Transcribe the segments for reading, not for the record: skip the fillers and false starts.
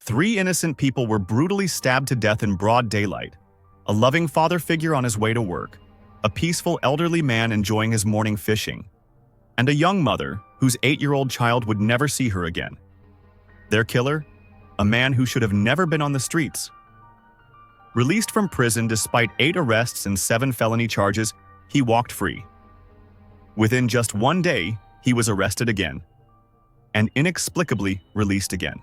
Three innocent people were brutally stabbed to death in broad daylight. A loving father figure on his way to work, a peaceful elderly man enjoying his morning fishing, and a young mother whose 8-year-old child would never see her again. Their killer? A man who should have never been on the streets. Released from prison despite 8 arrests and 7 felony charges, he walked free. Within just 1 day, he was arrested again, and inexplicably released again.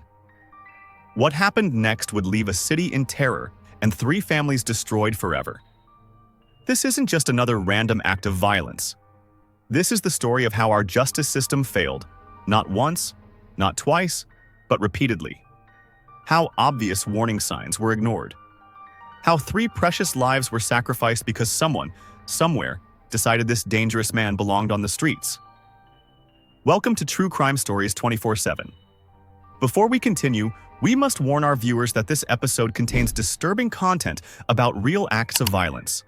What happened next would leave a city in terror and 3 families destroyed forever. This isn't just another random act of violence. This is the story of how our justice system failed, not once, not twice, but repeatedly. How obvious warning signs were ignored. How 3 precious lives were sacrificed because someone, somewhere, decided this dangerous man belonged on the streets. Welcome to True Crime Stories 24/7. Before we continue, we must warn our viewers that this episode contains disturbing content about real acts of violence.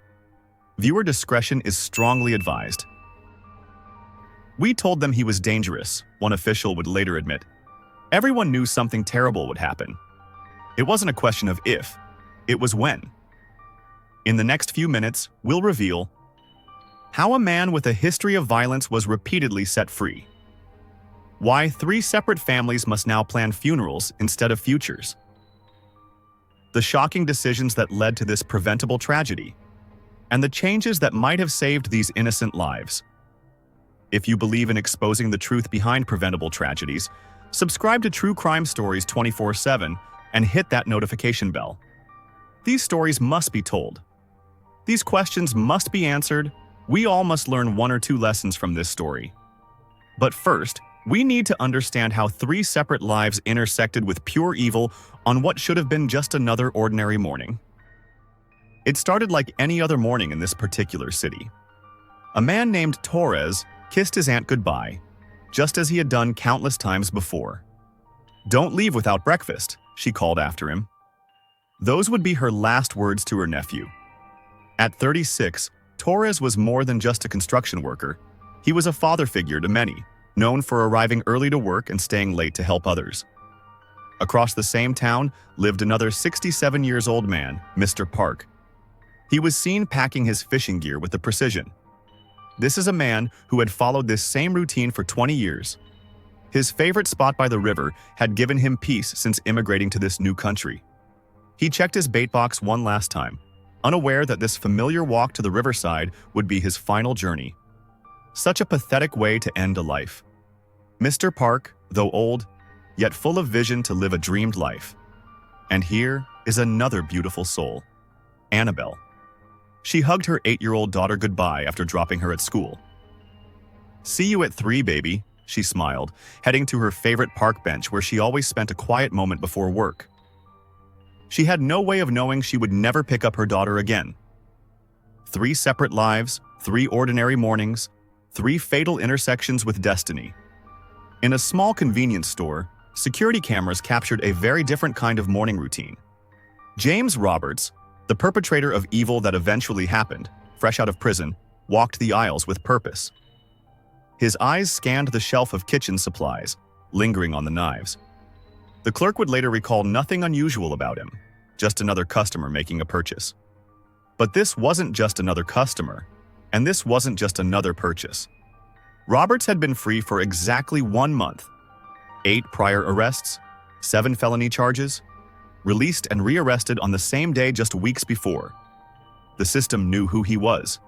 Viewer discretion is strongly advised. We told them he was dangerous, one official would later admit. Everyone knew something terrible would happen. It wasn't a question of if, it was when. In the next few minutes, we'll reveal how a man with a history of violence was repeatedly set free. Why 3 separate families must now plan funerals instead of futures. The shocking decisions that led to this preventable tragedy. And the changes that might have saved these innocent lives. If you believe in exposing the truth behind preventable tragedies, subscribe to True Crime Stories 24/7 and hit that notification bell. These stories must be told. These questions must be answered. We all must learn 1 or 2 lessons from this story. But first, we need to understand how 3 separate lives intersected with pure evil on what should have been just another ordinary morning. It started like any other morning in this particular city. A man named Torres kissed his aunt goodbye, just as he had done countless times before. "Don't leave without breakfast," she called after him. Those would be her last words to her nephew. At 36, Torres was more than just a construction worker. He was a father figure to many, known for arriving early to work and staying late to help others. Across the same town lived another 67-year-old man, Mr. Park. He was seen packing his fishing gear with precision. This is a man who had followed this same routine for 20 years. His favorite spot by the river had given him peace since immigrating to this new country. He checked his bait box one last time, unaware that this familiar walk to the riverside would be his final journey. Such a pathetic way to end a life. Mr. Park, though old, yet full of vision to live a dreamed life. And here is another beautiful soul, Annabelle. She hugged her 8-year-old daughter goodbye after dropping her at school. "See you at 3, baby," she smiled, heading to her favorite park bench where she always spent a quiet moment before work. She had no way of knowing she would never pick up her daughter again. 3 separate lives, 3 ordinary mornings, 3 fatal intersections with destiny. In a small convenience store, security cameras captured a very different kind of morning routine. James Roberts, the perpetrator of evil that eventually happened, fresh out of prison, walked the aisles with purpose. His eyes scanned the shelf of kitchen supplies, lingering on the knives. The clerk would later recall nothing unusual about him, just another customer making a purchase. But this wasn't just another customer, and this wasn't just another purchase. Roberts had been free for exactly 1 month. 8 prior arrests, 7 felony charges, released and rearrested on the same day just weeks before. The system knew who he was.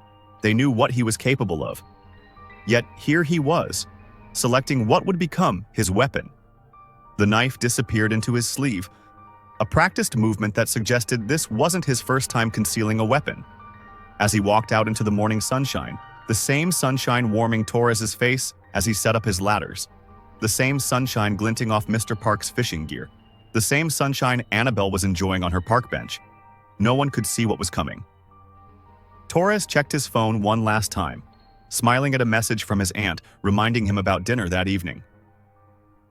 They knew what he was capable of. Yet here he was, selecting what would become his weapon. The knife disappeared into his sleeve, a practiced movement that suggested this wasn't his first time concealing a weapon. As he walked out into the morning sunshine, the same sunshine warming Torres's face as he set up his ladders, the same sunshine glinting off Mr. Park's fishing gear, the same sunshine Annabelle was enjoying on her park bench. No one could see what was coming. Torres checked his phone one last time, smiling at a message from his aunt reminding him about dinner that evening.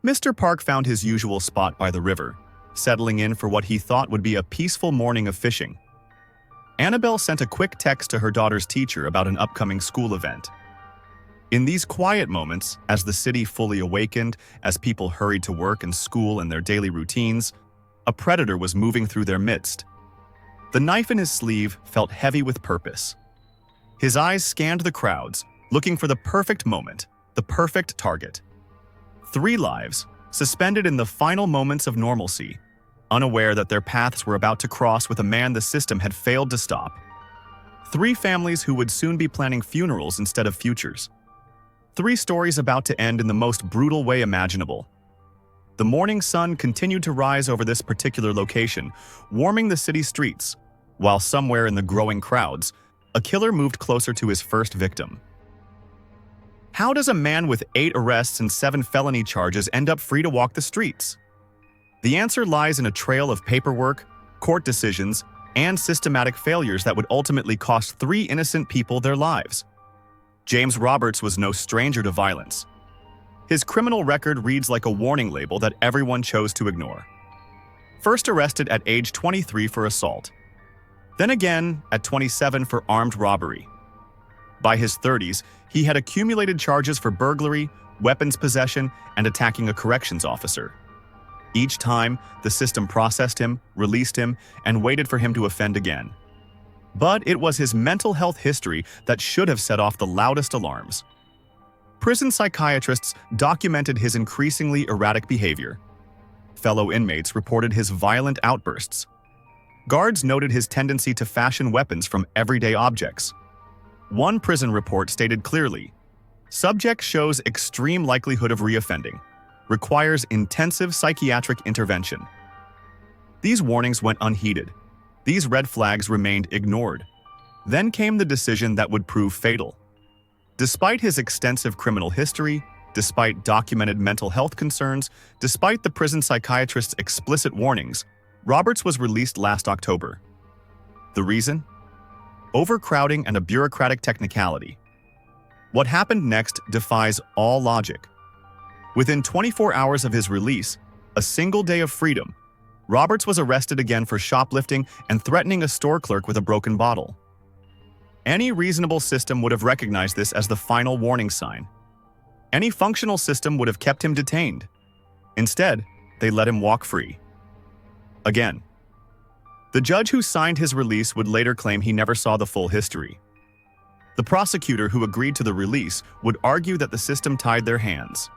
Mr. Park found his usual spot by the river, settling in for what he thought would be a peaceful morning of fishing. Annabelle sent a quick text to her daughter's teacher about an upcoming school event. In these quiet moments, as the city fully awakened, as people hurried to work and school and their daily routines, A predator was moving through their midst. The knife in his sleeve felt heavy with purpose. His eyes scanned the crowds, looking for the perfect moment, the perfect target. 3 lives, suspended in the final moments of normalcy, unaware that their paths were about to cross with a man the system had failed to stop. 3 families who would soon be planning funerals instead of futures. 3 stories about to end in the most brutal way imaginable. The morning sun continued to rise over this particular location, warming the city streets, while somewhere in the growing crowds, a killer moved closer to his first victim. How does a man with 8 arrests and 7 felony charges end up free to walk the streets? The answer lies in a trail of paperwork, court decisions, and systematic failures that would ultimately cost 3 innocent people their lives. James Roberts was no stranger to violence. His criminal record reads like a warning label that everyone chose to ignore. First arrested at age 23 for assault. Then again at 27 for armed robbery. By his 30s, he had accumulated charges for burglary, weapons possession, and attacking a corrections officer. Each time, the system processed him, released him, and waited for him to offend again. But it was his mental health history that should have set off the loudest alarms. Prison psychiatrists documented his increasingly erratic behavior. Fellow inmates reported his violent outbursts. Guards noted his tendency to fashion weapons from everyday objects. One prison report stated clearly, "Subject shows extreme likelihood of reoffending. Requires intensive psychiatric intervention." These warnings went unheeded. These red flags remained ignored. Then came the decision that would prove fatal. Despite his extensive criminal history, despite documented mental health concerns, despite the prison psychiatrist's explicit warnings, Roberts was released last October. The reason? Overcrowding and a bureaucratic technicality. What happened next defies all logic. Within 24 hours of his release, a single day of freedom, Roberts was arrested again for shoplifting and threatening a store clerk with a broken bottle. Any reasonable system would have recognized this as the final warning sign. Any functional system would have kept him detained. Instead, they let him walk free. Again. The judge who signed his release would later claim he never saw the full history. The prosecutor who agreed to the release would argue that the system tied their hands.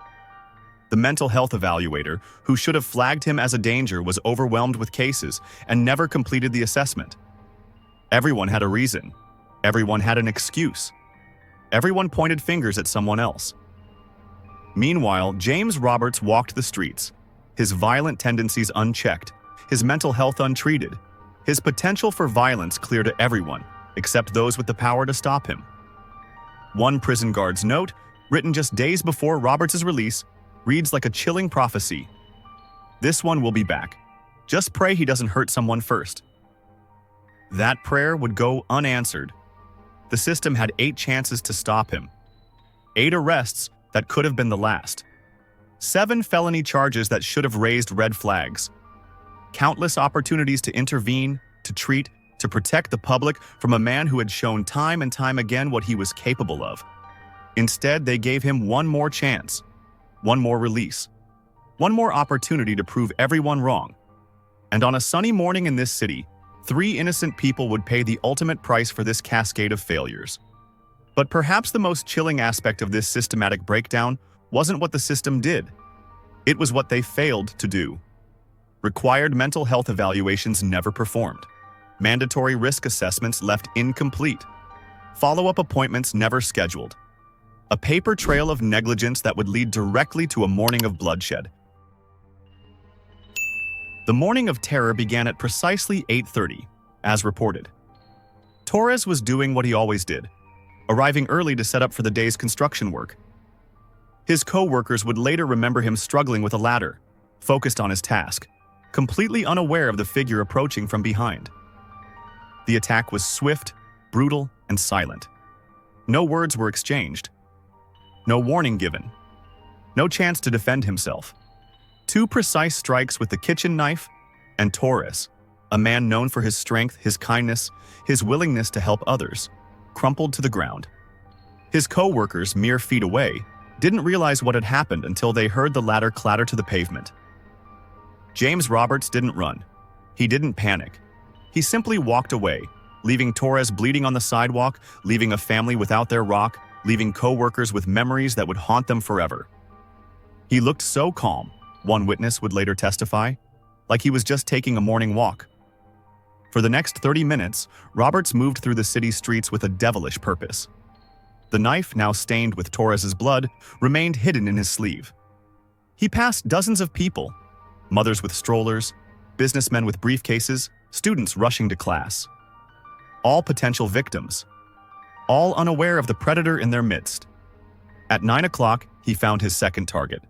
The mental health evaluator, who should have flagged him as a danger, was overwhelmed with cases and never completed the assessment. Everyone had a reason. Everyone had an excuse. Everyone pointed fingers at someone else. Meanwhile, James Roberts walked the streets, his violent tendencies unchecked, his mental health untreated, his potential for violence clear to everyone, except those with the power to stop him. One prison guard's note, written just days before Roberts' release, reads like a chilling prophecy. "This one will be back. Just pray he doesn't hurt someone first." That prayer would go unanswered. The system had 8 chances to stop him. 8 arrests that could have been the last. 7 felony charges that should have raised red flags. Countless opportunities to intervene, to treat, to protect the public from a man who had shown time and time again what he was capable of. Instead, they gave him one more chance, one more release, one more opportunity to prove everyone wrong. And on a sunny morning in this city, 3 innocent people would pay the ultimate price for this cascade of failures. But perhaps the most chilling aspect of this systematic breakdown wasn't what the system did. It was what they failed to do. Required mental health evaluations never performed. Mandatory risk assessments left incomplete. Follow-up appointments never scheduled. A paper trail of negligence that would lead directly to a morning of bloodshed. The morning of terror began at precisely 8:30, as reported. Torres was doing what he always did, arriving early to set up for the day's construction work. His co-workers would later remember him struggling with a ladder, focused on his task, completely unaware of the figure approaching from behind. The attack was swift, brutal, and silent. No words were exchanged. No warning given. No chance to defend himself. 2 precise strikes with the kitchen knife, and Torres, a man known for his strength, his kindness, his willingness to help others, crumpled to the ground. His co-workers, mere feet away, didn't realize what had happened until they heard the ladder clatter to the pavement. James Roberts didn't run. He didn't panic. He simply walked away, leaving Torres bleeding on the sidewalk, leaving a family without their rock, leaving co-workers with memories that would haunt them forever. He looked so calm, one witness would later testify, like he was just taking a morning walk. For the next 30 minutes, Roberts moved through the city streets with a devilish purpose. The knife, now stained with Torres's blood, remained hidden in his sleeve. He passed dozens of people, mothers with strollers, businessmen with briefcases, students rushing to class. All potential victims, all unaware of the predator in their midst. At 9 o'clock, he found his second target.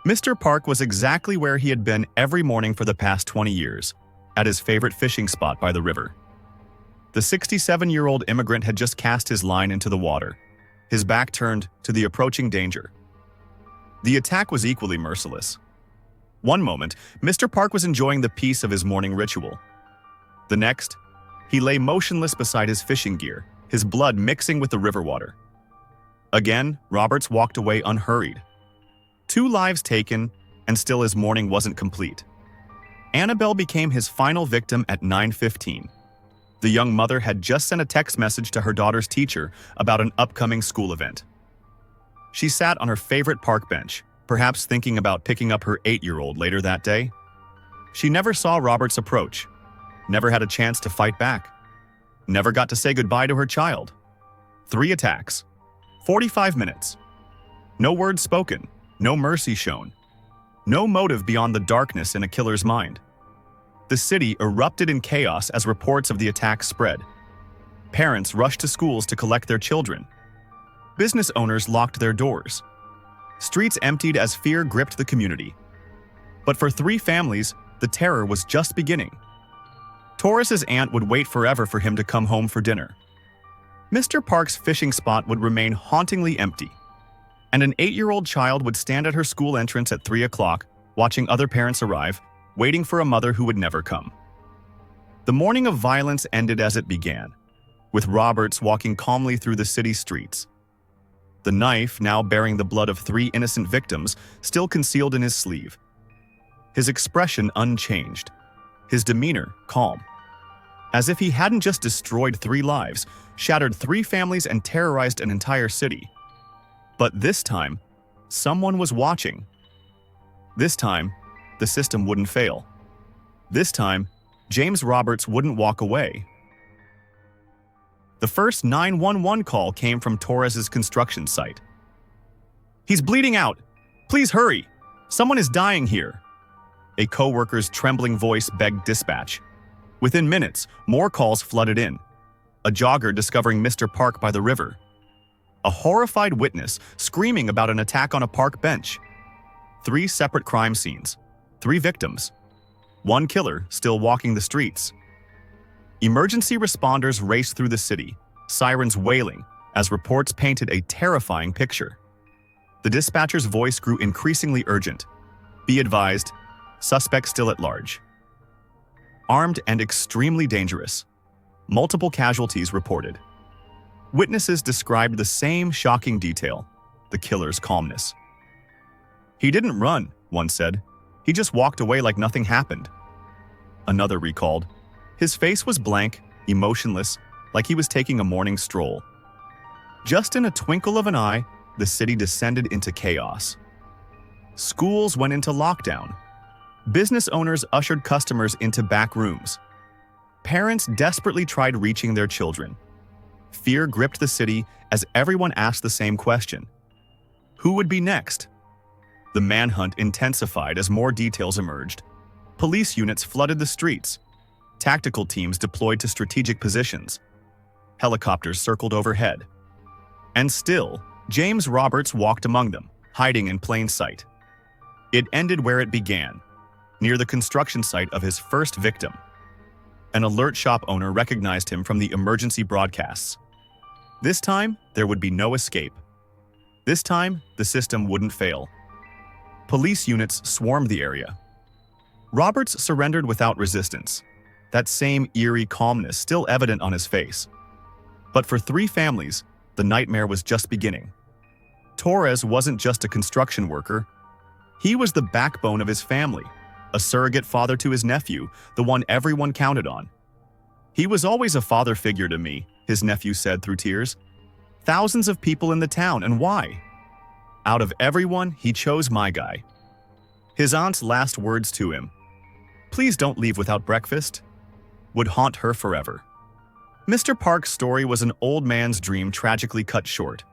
Mr. Park was exactly where he had been every morning for the past 20 years, at his favorite fishing spot by the river. The 67-year-old immigrant had just cast his line into the water, his back turned to the approaching danger. The attack was equally merciless. One moment, Mr. Park was enjoying the peace of his morning ritual. The next, he lay motionless beside his fishing gear, his blood mixing with the river water. Again, Roberts walked away unhurried. 2 lives taken, and still his morning wasn't complete. Annabelle became his final victim at 9:15. The young mother had just sent a text message to her daughter's teacher about an upcoming school event. She sat on her favorite park bench, perhaps thinking about picking up her 8-year-old later that day. She never saw Roberts approach, never had a chance to fight back, never got to say goodbye to her child. 3 attacks, 45 minutes. No words spoken, no mercy shown, no motive beyond the darkness in a killer's mind. The city erupted in chaos as reports of the attack spread. Parents rushed to schools to collect their children. Business owners locked their doors. Streets emptied as fear gripped the community. But for 3 families, the terror was just beginning. Torres's aunt would wait forever for him to come home for dinner. Mr. Park's fishing spot would remain hauntingly empty. And an 8-year-old child would stand at her school entrance at 3 o'clock, watching other parents arrive, waiting for a mother who would never come. The morning of violence ended as it began, with Roberts walking calmly through the city streets. The knife, now bearing the blood of 3 innocent victims, still concealed in his sleeve. His expression unchanged, his demeanor calm. As if he hadn't just destroyed 3 lives, shattered 3 families and terrorized an entire city. But this time, someone was watching. This time, the system wouldn't fail. This time, James Roberts wouldn't walk away. The first 911 call came from Torres's construction site. "He's bleeding out! Please hurry! Someone is dying here!" A co-worker's trembling voice begged dispatch. Within minutes, more calls flooded in. A jogger discovering Mr. Park by the river. A horrified witness screaming about an attack on a park bench. 3 separate crime scenes. 3 victims. 1 killer still walking the streets. Emergency responders raced through the city, sirens wailing, as reports painted a terrifying picture. The dispatcher's voice grew increasingly urgent. "Be advised, suspect still at large. Armed and extremely dangerous. Multiple casualties reported." Witnesses described the same shocking detail, the killer's calmness. "He didn't run," one said. "He just walked away like nothing happened." Another recalled, "His face was blank, emotionless, like he was taking a morning stroll." Just in a twinkle of an eye, the city descended into chaos. Schools went into lockdown. Business owners ushered customers into back rooms. Parents desperately tried reaching their children. Fear gripped the city as everyone asked the same question: who would be next? The manhunt intensified as more details emerged. Police units flooded the streets. Tactical teams deployed to strategic positions. Helicopters circled overhead. And still, James Roberts walked among them, hiding in plain sight. It ended where it began, near the construction site of his first victim. An alert shop owner recognized him from the emergency broadcasts. This time, there would be no escape. This time, the system wouldn't fail. Police units swarmed the area. Roberts surrendered without resistance, that same eerie calmness still evident on his face. But for 3 families, the nightmare was just beginning. Torres wasn't just a construction worker. He was the backbone of his family, a surrogate father to his nephew, the one everyone counted on. "He was always a father figure to me," his nephew said through tears. "Thousands of people in the town, and why? Out of everyone, he chose my guy." His aunt's last words to him, "Please don't leave without breakfast," would haunt her forever. Mr. Park's story was an old man's dream tragically cut short.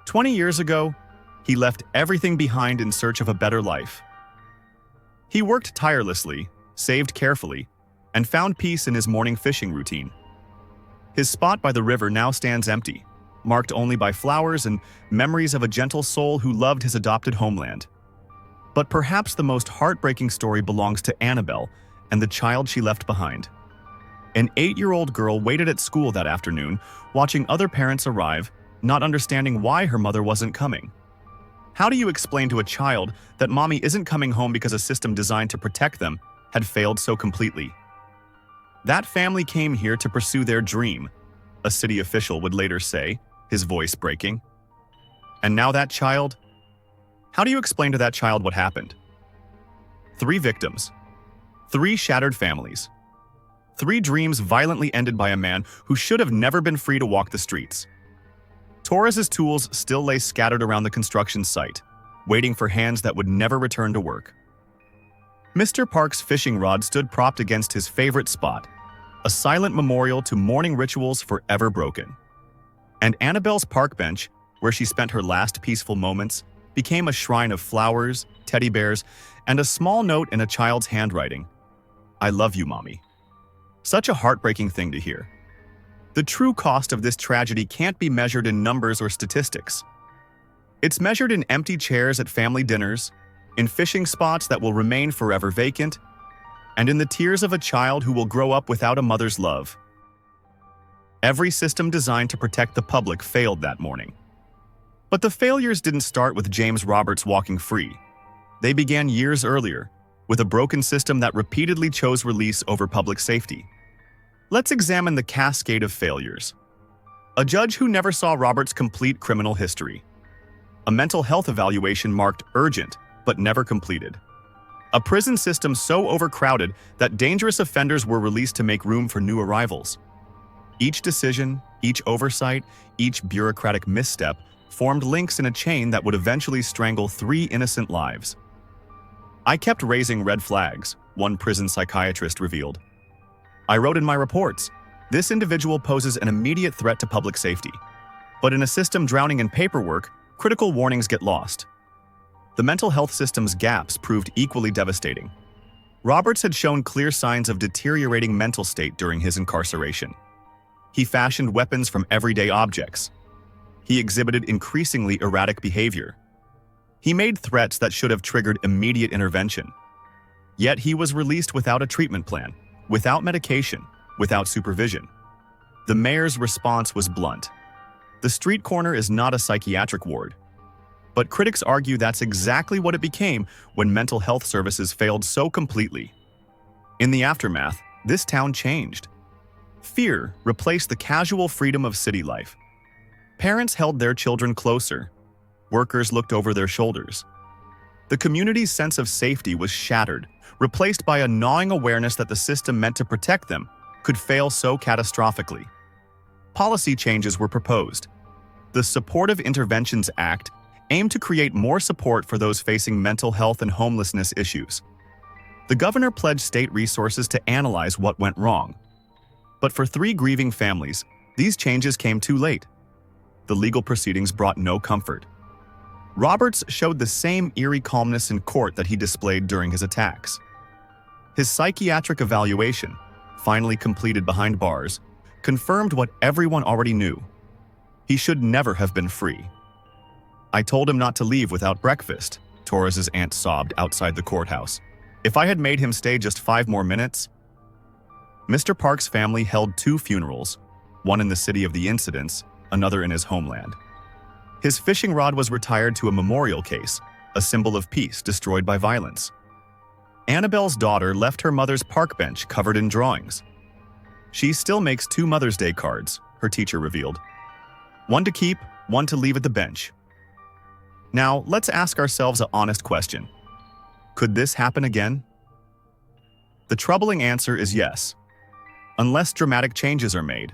20 years ago, he left everything behind in search of a better life. He worked tirelessly, saved carefully, and found peace in his morning fishing routine. His spot by the river now stands empty, marked only by flowers and memories of a gentle soul who loved his adopted homeland. But perhaps the most heartbreaking story belongs to Annabelle and the child she left behind. An 8-year-old girl waited at school that afternoon, watching other parents arrive, not understanding why her mother wasn't coming. How do you explain to a child that mommy isn't coming home because a system designed to protect them had failed so completely? That family came here to pursue their dream, a city official would later say, his voice breaking. And now that child? How do you explain to that child what happened? 3 victims. 3 shattered families. 3 dreams violently ended by a man who should have never been free to walk the streets. Torres's tools still lay scattered around the construction site, waiting for hands that would never return to work. Mr. Park's fishing rod stood propped against his favorite spot, a silent memorial to mourning rituals forever broken. And Annabelle's park bench, where she spent her last peaceful moments, became a shrine of flowers, teddy bears, and a small note in a child's handwriting. "I love you, Mommy." Such a heartbreaking thing to hear. The true cost of this tragedy can't be measured in numbers or statistics. It's measured in empty chairs at family dinners, in fishing spots that will remain forever vacant, and in the tears of a child who will grow up without a mother's love. Every system designed to protect the public failed that morning. But the failures didn't start with James Roberts walking free. They began years earlier, with a broken system that repeatedly chose release over public safety. Let's examine the cascade of failures. A judge who never saw Roberts' complete criminal history. A mental health evaluation marked urgent, but never completed. A prison system so overcrowded that dangerous offenders were released to make room for new arrivals. Each decision, each oversight, each bureaucratic misstep formed links in a chain that would eventually strangle 3 innocent lives. "I kept raising red flags," one prison psychiatrist revealed. "I wrote in my reports, this individual poses an immediate threat to public safety. But in a system drowning in paperwork, critical warnings get lost." The mental health system's gaps proved equally devastating. Roberts had shown clear signs of deteriorating mental state during his incarceration. He fashioned weapons from everyday objects. He exhibited increasingly erratic behavior. He made threats that should have triggered immediate intervention. Yet he was released without a treatment plan, without medication, without supervision. The mayor's response was blunt. The street corner is not a psychiatric ward. But critics argue that's exactly what it became when mental health services failed so completely. In the aftermath, this town changed. Fear replaced the casual freedom of city life. Parents held their children closer. Workers looked over their shoulders. The community's sense of safety was shattered, replaced by a gnawing awareness that the system meant to protect them could fail so catastrophically. Policy changes were proposed. The Supportive Interventions Act aimed to create more support for those facing mental health and homelessness issues. The governor pledged state resources to analyze what went wrong. But for 3 grieving families, these changes came too late. The legal proceedings brought no comfort. Roberts showed the same eerie calmness in court that he displayed during his attacks. His psychiatric evaluation, finally completed behind bars, confirmed what everyone already knew. He should never have been free. "I told him not to leave without breakfast," Torres's aunt sobbed outside the courthouse. "If I had made him stay just 5 more minutes..." Mr. Park's family held 2 funerals, one in the city of the incidents, another in his homeland. His fishing rod was retired to a memorial case, a symbol of peace destroyed by violence. Annabelle's daughter left her mother's park bench covered in drawings. She still makes 2 Mother's Day cards, her teacher revealed. One to keep, one to leave at the bench. Now, let's ask ourselves an honest question. Could this happen again? The troubling answer is yes, unless dramatic changes are made.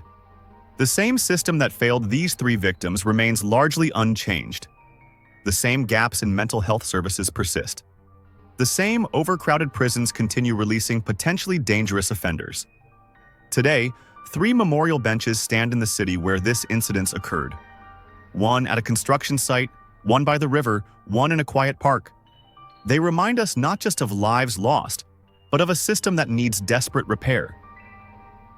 The same system that failed these 3 victims remains largely unchanged. The same gaps in mental health services persist. The same overcrowded prisons continue releasing potentially dangerous offenders. Today, 3 memorial benches stand in the city where this incident occurred. One at a construction site, one by the river, one in a quiet park. They remind us not just of lives lost, but of a system that needs desperate repair.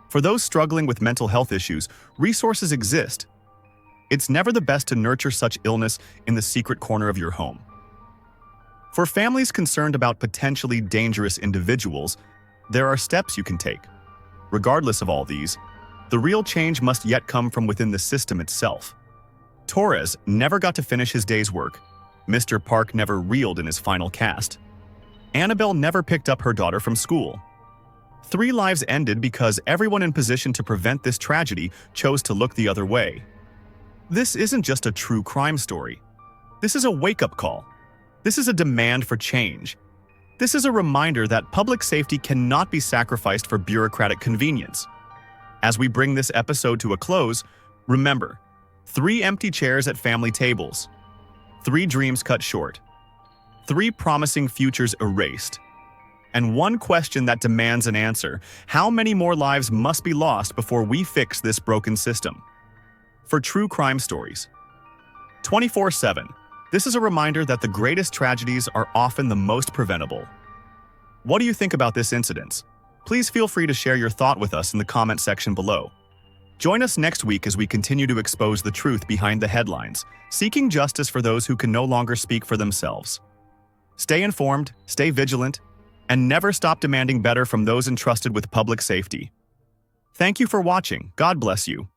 For those struggling with mental health issues, resources exist. It's never the best to nurture such illness in the secret corner of your home. For families concerned about potentially dangerous individuals, there are steps you can take. Regardless of all these, the real change must yet come from within the system itself. Torres never got to finish his day's work. Mr. Park never reeled in his final cast. Annabelle never picked up her daughter from school. 3 lives ended because everyone in position to prevent this tragedy chose to look the other way. This isn't just a true crime story. This is a wake-up call. This is a demand for change. This is a reminder that public safety cannot be sacrificed for bureaucratic convenience. As we bring this episode to a close, remember, 3 empty chairs at family tables, 3 dreams cut short, 3 promising futures erased, and 1 question that demands an answer: how many more lives must be lost before we fix this broken system? For true crime stories 24/7, this is a reminder that the greatest tragedies are often the most preventable. What do you think about this incident? Please feel free to share your thought with us in the comment section below. Join us next week as we continue to expose the truth behind the headlines, seeking justice for those who can no longer speak for themselves. Stay informed, stay vigilant, and never stop demanding better from those entrusted with public safety. Thank you for watching. God bless you.